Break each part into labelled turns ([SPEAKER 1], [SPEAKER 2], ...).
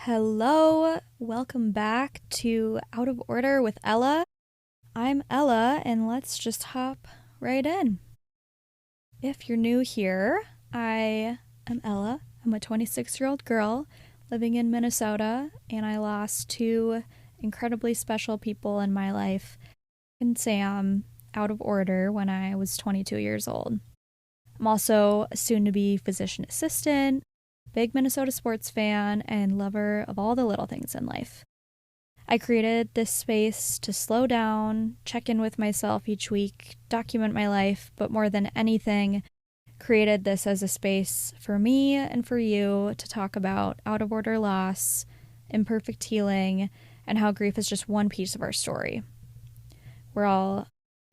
[SPEAKER 1] Hello, welcome back to Out of Order with Ella. I'm Ella, and let's just hop right in. If you're new here, I am Ella. I'm a 26-year-old girl living in Minnesota, and I lost two incredibly special people in my life, and Sam, out of order when I was 22 years old. I'm also a soon-to-be physician assistant, big Minnesota sports fan, and lover of all the little things in life. I created this space to slow down, check in with myself each week, document my life, but more than anything, created this as a space for me and for you to talk about out of order loss, imperfect healing, and how grief is just one piece of our story. We're all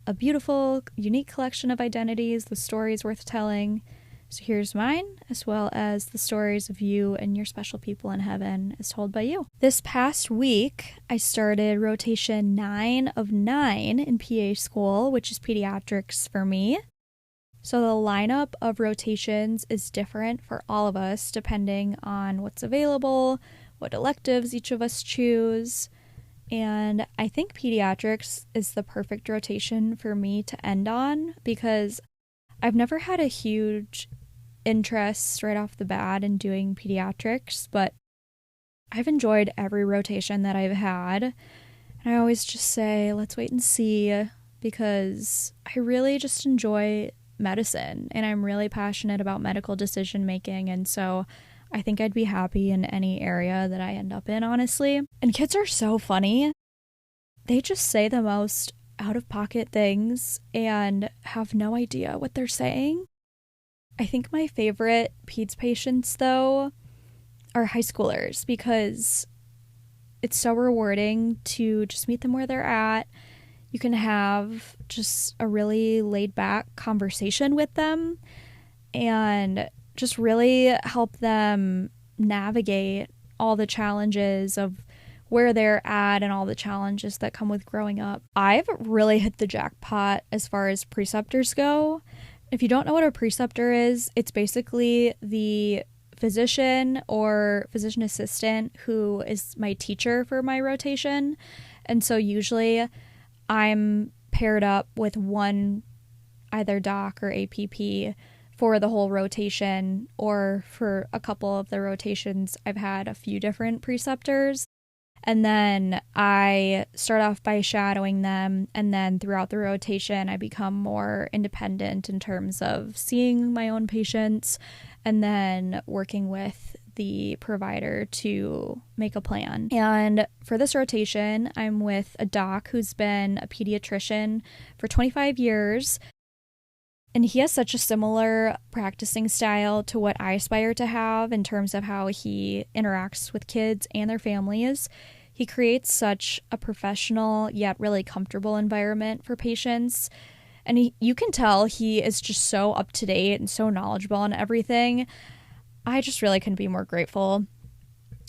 [SPEAKER 1] a beautiful, unique collection of identities with stories worth telling. So here's mine, as well as the stories of you and your special people in heaven as told by you. This past week, I started rotation 9 of 9 in PA school, which is pediatrics for me. So the lineup of rotations is different for all of us, depending on what's available, what electives each of us choose. And I think pediatrics is the perfect rotation for me to end on because I've never had a huge interest right off the bat in doing pediatrics, but I've enjoyed every rotation that I've had. And I always just say, let's wait and see, because I really just enjoy medicine and I'm really passionate about medical decision making. And so I think I'd be happy in any area that I end up in, honestly. And kids are so funny. They just say the most out-of-pocket things and have no idea what they're saying. I think my favorite peds patients, though, are high schoolers because it's so rewarding to just meet them where they're at. You can have just a really laid-back conversation with them and just really help them navigate all the challenges of where they're at and all the challenges that come with growing up. I've really hit the jackpot as far as preceptors go. If you don't know what a preceptor is, it's basically the physician or physician assistant who is my teacher for my rotation. And so usually I'm paired up with one either doc or APP for the whole rotation, or for a couple of the rotations I've had a few different preceptors. And then I start off by shadowing them, and then throughout the rotation, I become more independent in terms of seeing my own patients and then working with the provider to make a plan. And for this rotation, I'm with a doc who's been a pediatrician for 25 years. And he has such a similar practicing style to what I aspire to have in terms of how he interacts with kids and their families. He creates such a professional yet really comfortable environment for patients. And you can tell he is just so up to date and so knowledgeable on everything. I just really couldn't be more grateful.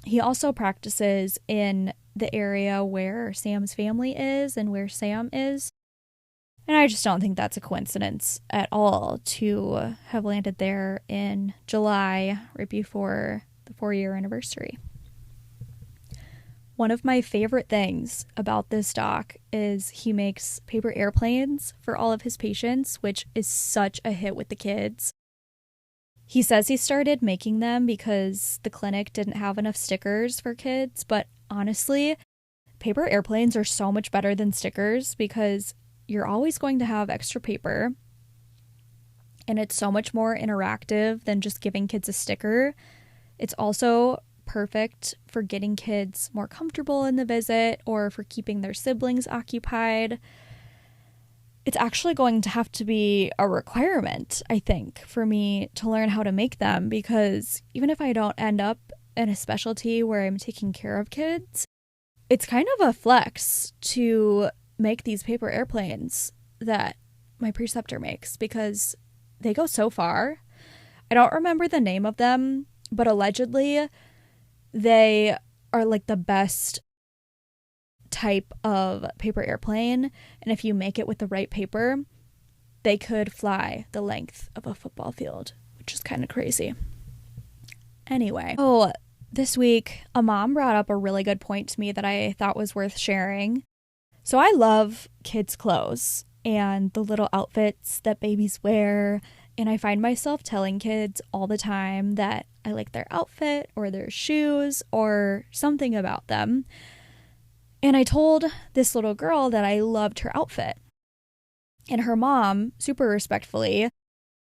[SPEAKER 1] He also practices in the area where Sam's family is and where Sam is. And I just don't think that's a coincidence at all to have landed there in July, right before the 4-year anniversary. One of my favorite things about this doc is he makes paper airplanes for all of his patients, which is such a hit with the kids. He says he started making them because the clinic didn't have enough stickers for kids, but honestly, paper airplanes are so much better than stickers because you're always going to have extra paper, and it's so much more interactive than just giving kids a sticker. It's also perfect for getting kids more comfortable in the visit or for keeping their siblings occupied. It's actually going to have to be a requirement, I think, for me to learn how to make them, because even if I don't end up in a specialty where I'm taking care of kids, it's kind of a flex to make these paper airplanes that my preceptor makes because they go so far. I don't remember the name of them, but allegedly they are like the best type of paper airplane, and if you make it with the right paper, they could fly the length of a football field, which is kind of crazy. Anyway, this week, a mom brought up a really good point to me that I thought was worth sharing. So I love kids' clothes and the little outfits that babies wear. And I find myself telling kids all the time that I like their outfit or their shoes or something about them. And I told this little girl that I loved her outfit. And her mom, super respectfully,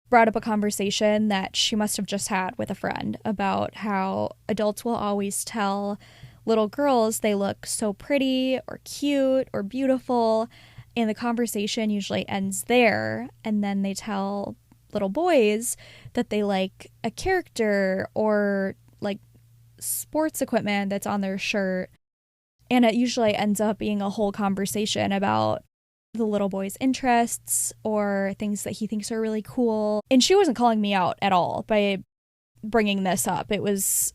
[SPEAKER 1] brought up a conversation that she must have just had with a friend about how adults will always tell little girls they look so pretty or cute or beautiful. And the conversation usually ends there. And then they tell little boys that they like a character or like sports equipment that's on their shirt. And it usually ends up being a whole conversation about the little boy's interests or things that he thinks are really cool. And she wasn't calling me out at all by bringing this up. It was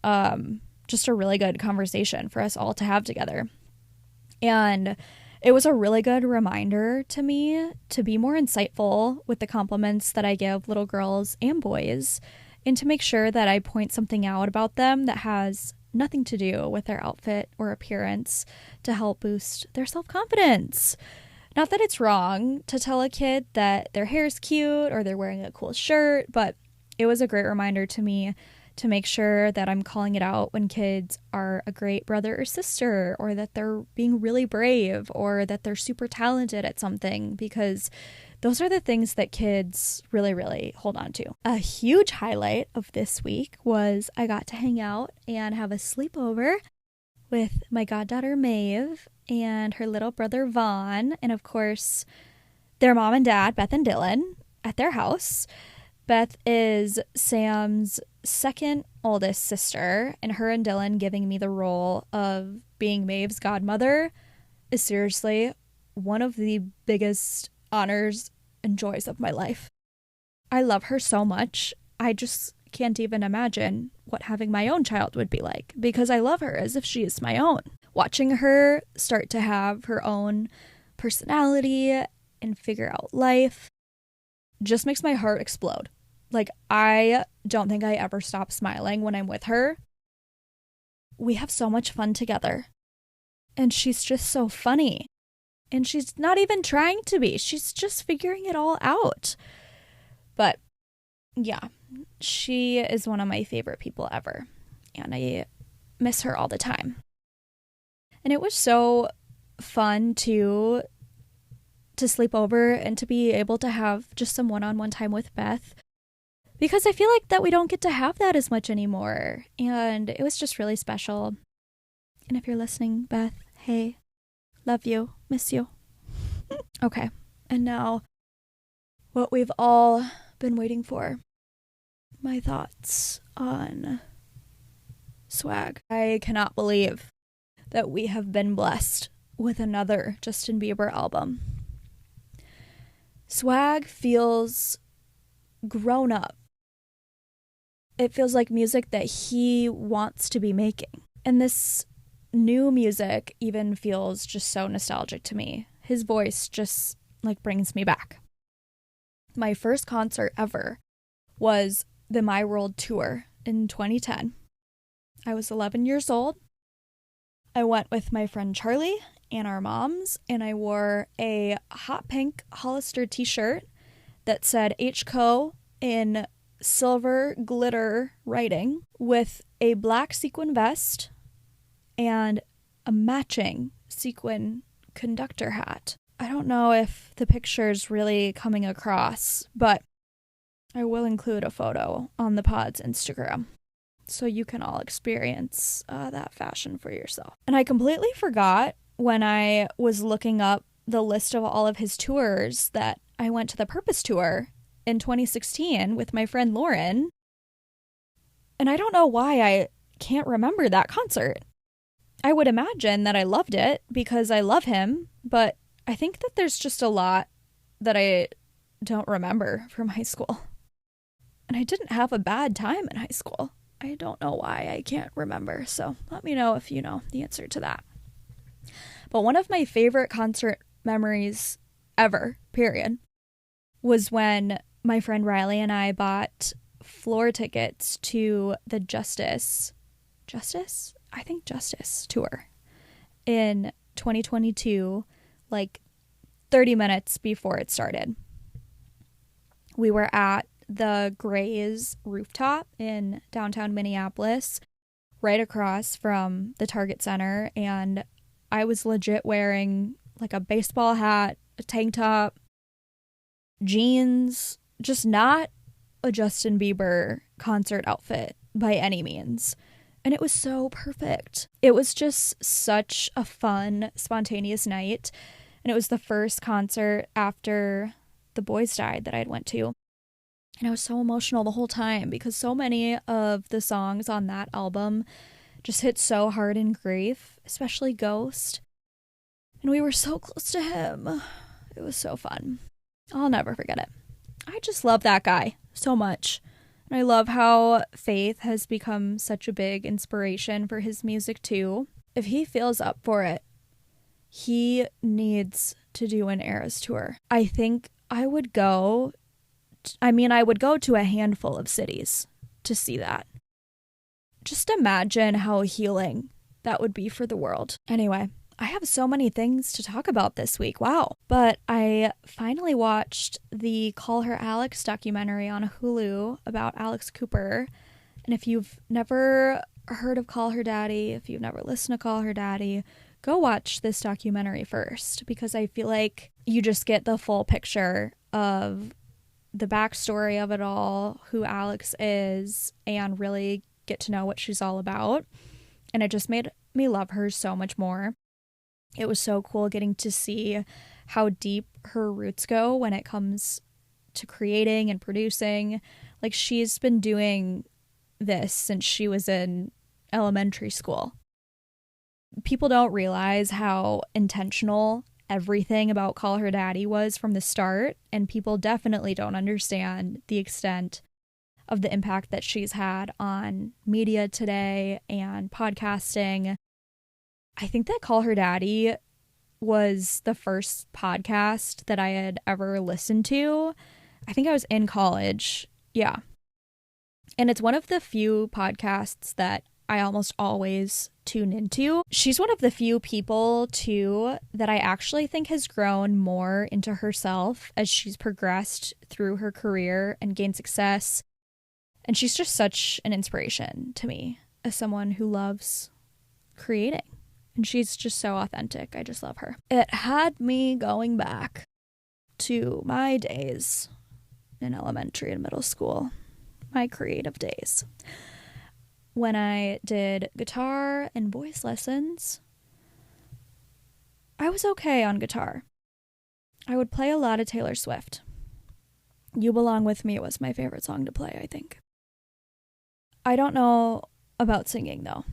[SPEAKER 1] just a really good conversation for us all to have together. And it was a really good reminder to me to be more insightful with the compliments that I give little girls and boys, and to make sure that I point something out about them that has nothing to do with their outfit or appearance to help boost their self-confidence. Not that it's wrong to tell a kid that their hair is cute or they're wearing a cool shirt, but it was a great reminder to me to make sure that I'm calling it out when kids are a great brother or sister, or that they're being really brave, or that they're super talented at something, because those are the things that kids really, really hold on to. A huge highlight of this week was I got to hang out and have a sleepover with my goddaughter Maeve and her little brother Vaughn, and of course their mom and dad, Beth and Dylan, at their house. Beth is Sam's second oldest sister, and her and Dylan giving me the role of being Maeve's godmother is seriously one of the biggest honors and joys of my life. I love her so much. I just can't even imagine what having my own child would be like, because I love her as if she is my own. Watching her start to have her own personality and figure out life just makes my heart explode. Like, I don't think I ever stop smiling when I'm with her. We have so much fun together. And she's just so funny. And she's not even trying to be. She's just figuring it all out. But, yeah, she is one of my favorite people ever. And I miss her all the time. And it was so fun to sleep over and to be able to have just some one-on-one time with Beth, because I feel like that we don't get to have that as much anymore. And it was just really special. And if you're listening, Beth, hey, love you, miss you. Okay, and now what we've all been waiting for. My thoughts on swag. I cannot believe that we have been blessed with another Justin Bieber album. Swag feels grown up. It feels like music that he wants to be making. And this new music even feels just so nostalgic to me. His voice just like brings me back. My first concert ever was the My World Tour in 2010. I was 11 years old. I went with my friend Charlie and our moms, and I wore a hot pink Hollister t-shirt that said HCO in silver glitter writing, with a black sequin vest and a matching sequin conductor hat. I don't know if the picture's really coming across, but I will include a photo on the pod's Instagram so you can all experience that fashion for yourself. And I completely forgot when I was looking up the list of all of his tours that I went to the Purpose Tour in 2016 with my friend Lauren. And I don't know why I can't remember that concert. I would imagine that I loved it because I love him, but I think that there's just a lot that I don't remember from high school. And I didn't have a bad time in high school. I don't know why I can't remember, so let me know if you know the answer to that. But one of my favorite concert memories ever, period, was when my friend Riley and I bought floor tickets to the Justice Justice tour in 2022, like 30 minutes before it started. We were at the Gray's rooftop in downtown Minneapolis, right across from the Target Center, and I was legit wearing like a baseball hat, a tank top, jeans, just not a Justin Bieber concert outfit by any means. And it was so perfect. It was just such a fun, spontaneous night. And it was the first concert after the boys died that I went to. And I was so emotional the whole time because so many of the songs on that album just hit so hard in grief, especially Ghost. And we were so close to him. It was so fun. I'll never forget it. I just love that guy so much. And I love how Faith has become such a big inspiration for his music too. If he feels up for it, he needs to do an Eras tour. I think I would go to a handful of cities to see that. Just imagine how healing that would be for the world. Anyway, I have so many things to talk about this week. Wow. But I finally watched the Call Her Alex documentary on Hulu about Alex Cooper. And if you've never heard of Call Her Daddy, if you've never listened to Call Her Daddy, go watch this documentary first, because I feel like you just get the full picture of the backstory of it all, who Alex is, and really get to know what she's all about. And it just made me love her so much more. It was so cool getting to see how deep her roots go when it comes to creating and producing. Like, she's been doing this since she was in elementary school. People don't realize how intentional everything about Call Her Daddy was from the start, and people definitely don't understand the extent of the impact that she's had on media today and podcasting. I think that Call Her Daddy was the first podcast that I had ever listened to. I think I was in college. Yeah. And it's one of the few podcasts that I almost always tune into. She's one of the few people, too, that I actually think has grown more into herself as she's progressed through her career and gained success. And she's just such an inspiration to me as someone who loves creating. And she's just so authentic. I just love her. It had me going back to my days in elementary and middle school, my creative days, when I did guitar and voice lessons. I was okay on guitar. I would play a lot of Taylor Swift. You Belong With Me was my favorite song to play, I think. I don't know about singing, though.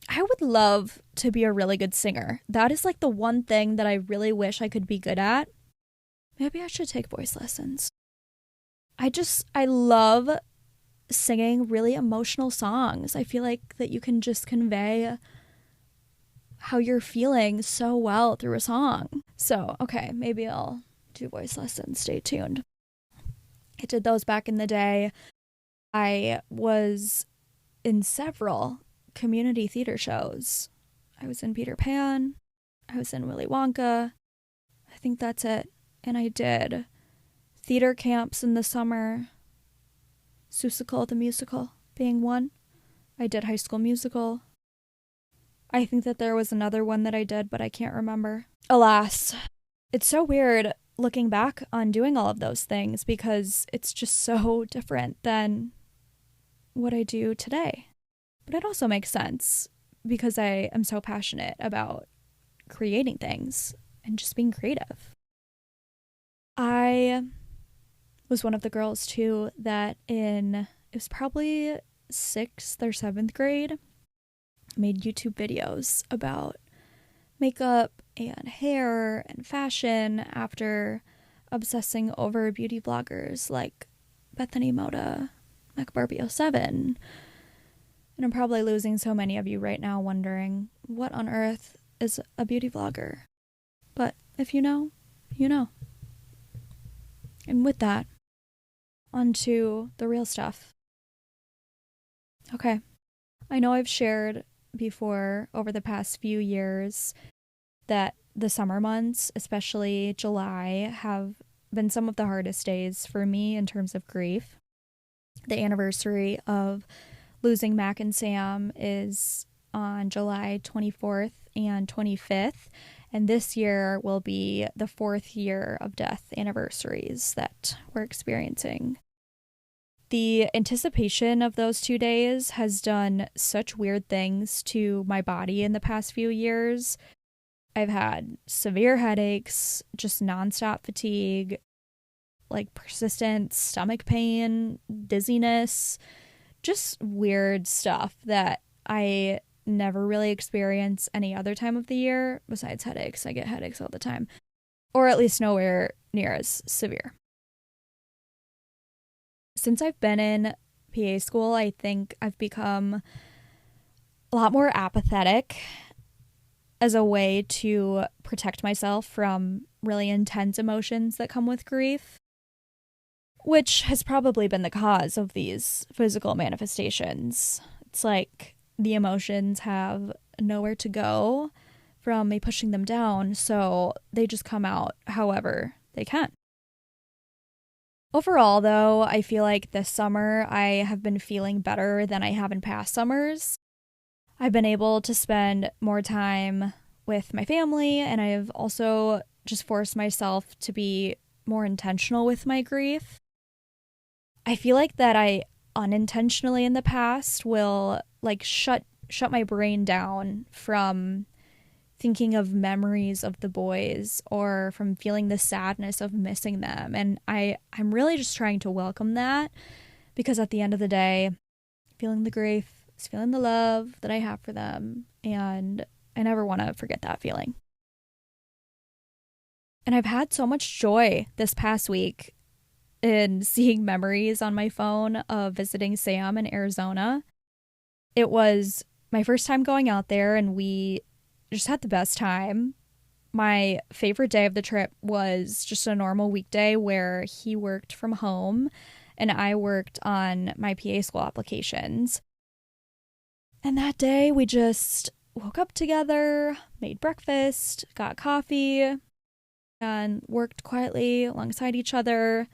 [SPEAKER 1] I would love to be a really good singer. That is like the one thing that I really wish I could be good at. Maybe I should take voice lessons. I love singing really emotional songs. I feel like that you can just convey how you're feeling so well through a song. So, okay, maybe I'll do voice lessons. Stay tuned. I did those back in the day. I was in several community theater shows. I was in Peter Pan. I was in Willy Wonka. I think that's it. And I did theater camps in the summer. Seussical the Musical being one. I did High School Musical. I think that there was another one that I did, but I can't remember. Alas, it's so weird looking back on doing all of those things because it's just so different than what I do today. But it also makes sense because I am so passionate about creating things and just being creative. I was one of the girls, too, that it was probably 6th or 7th grade, made YouTube videos about makeup and hair and fashion after obsessing over beauty bloggers like Bethany Moda, MacBarbie07. And I'm probably losing so many of you right now wondering, what on earth is a beauty vlogger? But if you know, you know. And with that, on to the real stuff. Okay, I know I've shared before over the past few years that the summer months, especially July, have been some of the hardest days for me in terms of grief. The anniversary of losing Mac and Sam is on July 24th and 25th, and this year will be the 4th year of death anniversaries that we're experiencing. The anticipation of those 2 days has done such weird things to my body in the past few years. I've had severe headaches, just nonstop fatigue, like persistent stomach pain, dizziness, just weird stuff that I never really experience any other time of the year besides headaches. I get headaches all the time, or at least nowhere near as severe. Since I've been in PA school, I think I've become a lot more apathetic as a way to protect myself from really intense emotions that come with grief, which has probably been the cause of these physical manifestations. It's like the emotions have nowhere to go from me pushing them down, so they just come out however they can. Overall, though, I feel like this summer I have been feeling better than I have in past summers. I've been able to spend more time with my family, and I have also just forced myself to be more intentional with my grief. I feel like that I unintentionally in the past will like shut my brain down from thinking of memories of the boys or from feeling the sadness of missing them. And I'm really just trying to welcome that, because at the end of the day, feeling the grief is feeling the love that I have for them. And I never want to forget that feeling. And I've had so much joy this past week in seeing memories on my phone of visiting Sam in Arizona. It was my first time going out there, and we just had the best time. My favorite day of the trip was just a normal weekday where he worked from home and I worked on my PA school applications. And that day we just woke up together, made breakfast, got coffee, and worked quietly alongside each other,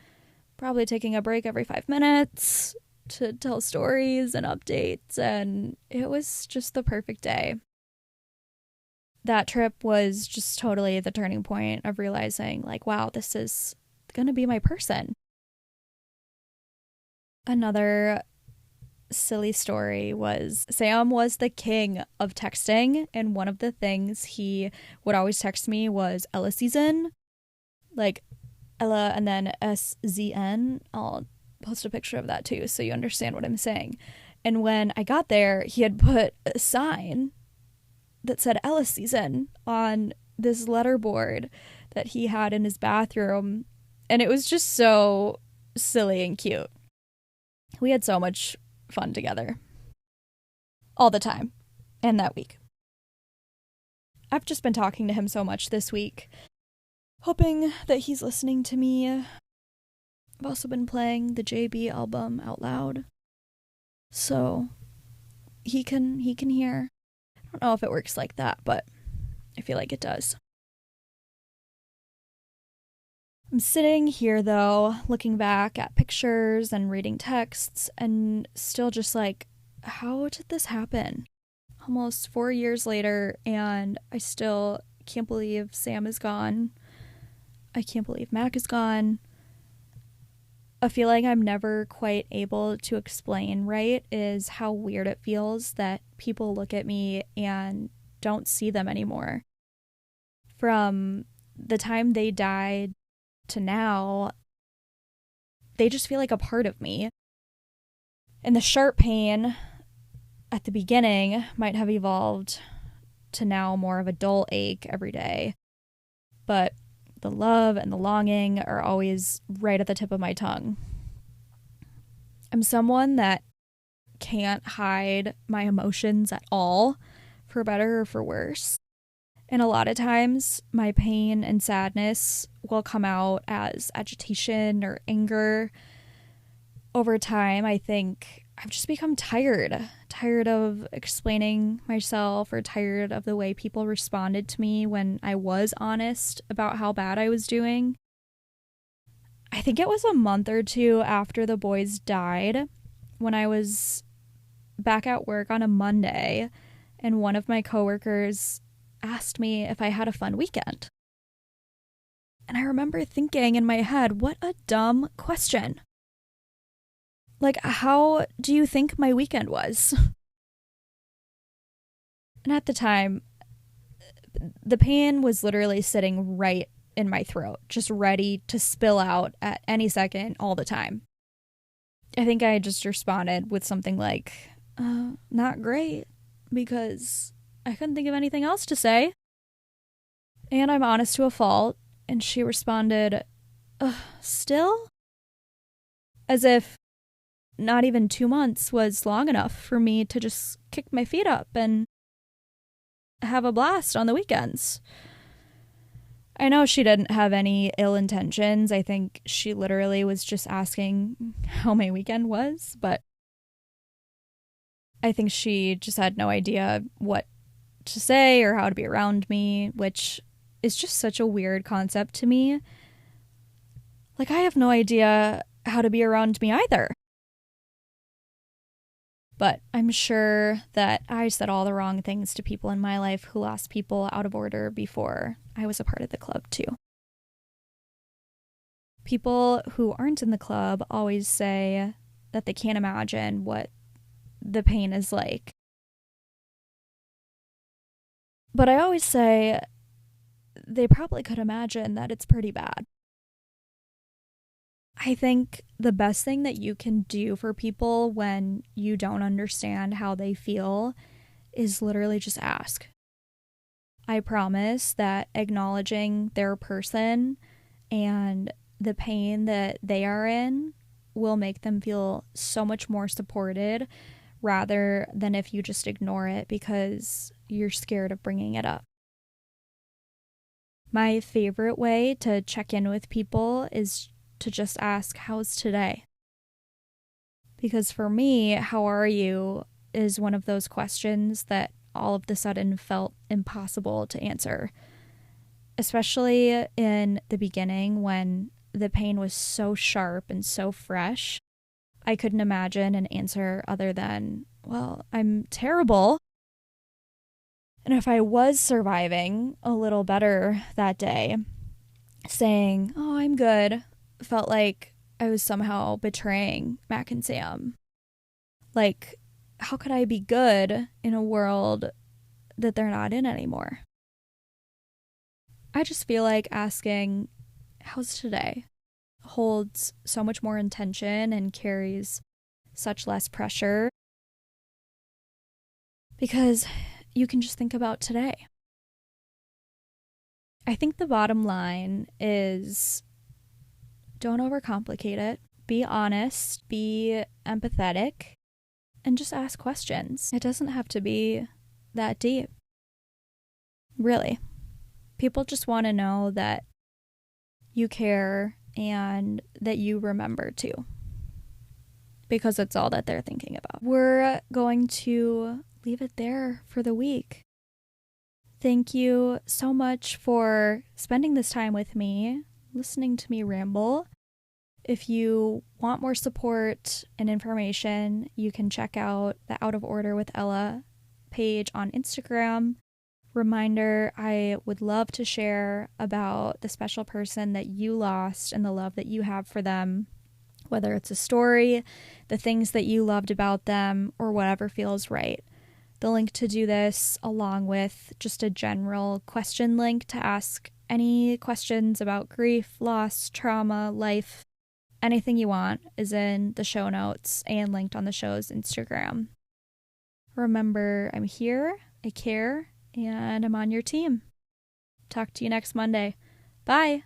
[SPEAKER 1] probably taking a break every 5 minutes to tell stories and updates, and it was just the perfect day. That trip was just totally the turning point of realizing, like, wow, this is going to be my person. Another silly story was Sam was the king of texting, and one of the things he would always text me was Ella season, like Ella and then SZN. I'll post a picture of that too so you understand what I'm saying. And when I got there, he had put a sign that said Ella season on this letterboard that he had in his bathroom, and it was just so silly and cute. We had so much fun together all the time and that week. I've just been talking to him so much this week, hoping that he's listening to me. I've also been playing the JB album out loud, so he can hear. I don't know if it works like that, but I feel like it does. I'm sitting here, though, looking back at pictures and reading texts, and still just like, how did this happen? Almost 4 years later, and I still can't believe Sam is gone. I can't believe Mac is gone. A feeling I'm never quite able to explain right is how weird it feels that people look at me and don't see them anymore. From the time they died to now, they just feel like a part of me. And the sharp pain at the beginning might have evolved to now more of a dull ache every day. But the love and the longing are always right at the tip of my tongue. I'm someone that can't hide my emotions at all, for better or for worse. And a lot of times, my pain and sadness will come out as agitation or anger. Over time, I think I've just become tired of explaining myself, or tired of the way people responded to me when I was honest about how bad I was doing. I think it was a month or two after the boys died, when I was back at work on a Monday, and one of my coworkers asked me if I had a fun weekend. And I remember thinking in my head, what a dumb question. Like, how do you think my weekend was? And at the time, the pain was literally sitting right in my throat, just ready to spill out at any second, all the time. I think I just responded with something like, not great, because I couldn't think of anything else to say. And I'm honest to a fault. And she responded, still? As if not even 2 months was long enough for me to just kick my feet up and have a blast on the weekends. I know she didn't have any ill intentions. I think she literally was just asking how my weekend was, but I think she just had no idea what to say or how to be around me, which is just such a weird concept to me. Like, I have no idea how to be around me either. But I'm sure that I said all the wrong things to people in my life who lost people out of order before I was a part of the club too. People who aren't in the club always say that they can't imagine what the pain is like. But I always say they probably could imagine that it's pretty bad. I think the best thing that you can do for people when you don't understand how they feel is literally just ask. I promise that acknowledging their person and the pain that they are in will make them feel so much more supported, rather than if you just ignore it because you're scared of bringing it up. My favorite way to check in with people is to just ask, how's today? Because for me, how are you is one of those questions that all of the sudden felt impossible to answer. Especially in the beginning when the pain was so sharp and so fresh. I couldn't imagine an answer other than, well, I'm terrible. And if I was surviving a little better that day, saying, oh, I'm good, felt like I was somehow betraying Mac and Sam. Like, how could I be good in a world that they're not in anymore? I just feel like asking, how's today, holds so much more intention and carries such less pressure, because you can just think about today. I think the bottom line is, don't overcomplicate it. Be honest, be empathetic, and just ask questions. It doesn't have to be that deep. Really. People just want to know that you care and that you remember too, because it's all that they're thinking about. We're going to leave it there for the week. Thank you so much for spending this time with me, listening to me ramble. If you want more support and information, you can check out the Out of Order with Ella page on Instagram. Reminder, I would love to share about the special person that you lost and the love that you have for them, whether it's a story, the things that you loved about them, or whatever feels right. The link to do this, along with just a general question link to ask any questions about grief, loss, trauma, life, anything you want, is in the show notes and linked on the show's Instagram. Remember, I'm here, I care, and I'm on your team. Talk to you next Monday. Bye!